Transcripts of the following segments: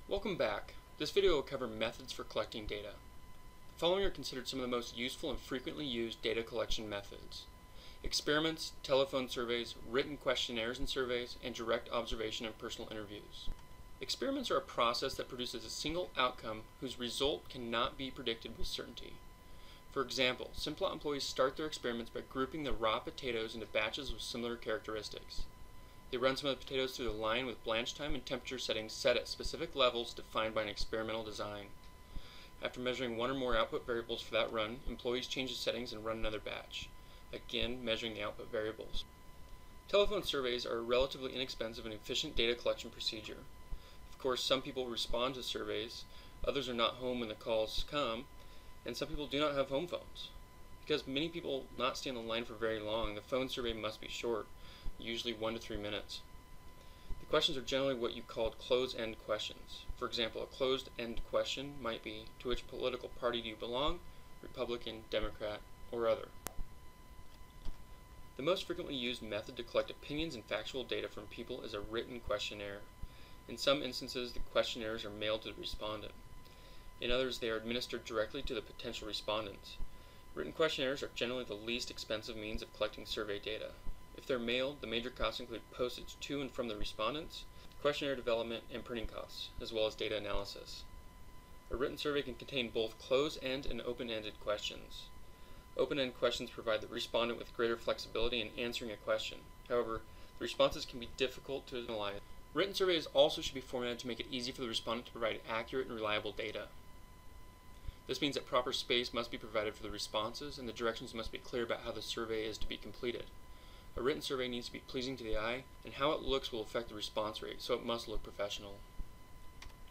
Welcome back. This video will cover methods for collecting data. The following are considered some of the most useful and frequently used data collection methods: experiments, telephone surveys, written questionnaires and surveys, and direct observation and personal interviews. Experiments are a process that produces a single outcome whose result cannot be predicted with certainty. For example, Simplot employees start their experiments by grouping the raw potatoes into batches with similar characteristics. They run some of the potatoes through the line with blanch time and temperature settings set at specific levels defined by an experimental design. After measuring one or more output variables for that run, employees change the settings and run another batch, again measuring the output variables. Telephone surveys are a relatively inexpensive and efficient data collection procedure. Of course, some people respond to surveys, others are not home when the calls come, and some people do not have home phones. Because many people not stay on the line for very long, the phone survey must be short, usually 1 to 3 minutes. The questions are generally what you called closed-end questions. For example, a closed-end question might be, to which political party do you belong? Republican, Democrat, or other. The most frequently used method to collect opinions and factual data from people is a written questionnaire. In some instances, the questionnaires are mailed to the respondent. In others, they are administered directly to the potential respondents. Written questionnaires are generally the least expensive means of collecting survey data. If they're mailed, the major costs include postage to and from the respondents, questionnaire development, and printing costs, as well as data analysis. A written survey can contain both closed-end and open-ended questions. Open-end questions provide the respondent with greater flexibility in answering a question. However, the responses can be difficult to analyze. Written surveys also should be formatted to make it easy for the respondent to provide accurate and reliable data. This means that proper space must be provided for the responses, and the directions must be clear about how the survey is to be completed. A written survey needs to be pleasing to the eye, and how it looks will affect the response rate, so it must look professional.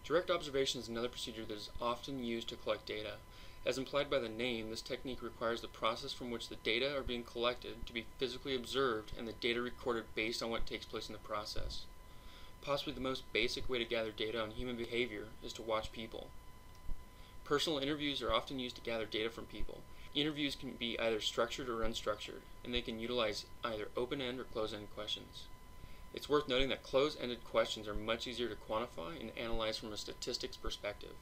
Direct observation is another procedure that is often used to collect data. As implied by the name, this technique requires the process from which the data are being collected to be physically observed and the data recorded based on what takes place in the process. Possibly the most basic way to gather data on human behavior is to watch people. Personal interviews are often used to gather data from people. Interviews can be either structured or unstructured, and they can utilize either open-end or closed-end questions. It's worth noting that closed-ended questions are much easier to quantify and analyze from a statistics perspective.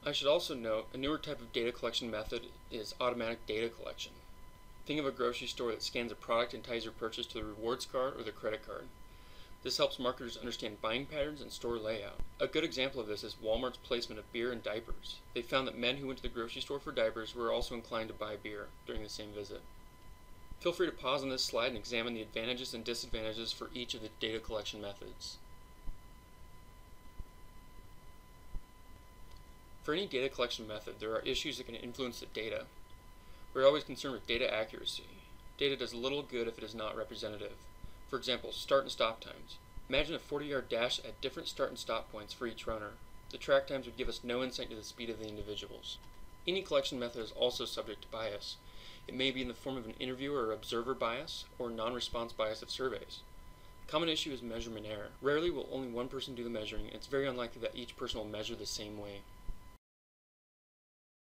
I should also note, a newer type of data collection method is automatic data collection. Think of a grocery store that scans a product and ties your purchase to the rewards card or the credit card. This helps marketers understand buying patterns and store layout. A good example of this is Walmart's placement of beer and diapers. They found that men who went to the grocery store for diapers were also inclined to buy beer during the same visit. Feel free to pause on this slide and examine the advantages and disadvantages for each of the data collection methods. For any data collection method, there are issues that can influence the data. We're always concerned with data accuracy. Data does little good if it is not representative. For example, start and stop times. Imagine a 40-yard dash at different start and stop points for each runner. The track times would give us no insight into the speed of the individuals. Any collection method is also subject to bias. It may be in the form of an interviewer or observer bias, or non-response bias of surveys. A common issue is measurement error. Rarely will only one person do the measuring, and it's very unlikely that each person will measure the same way.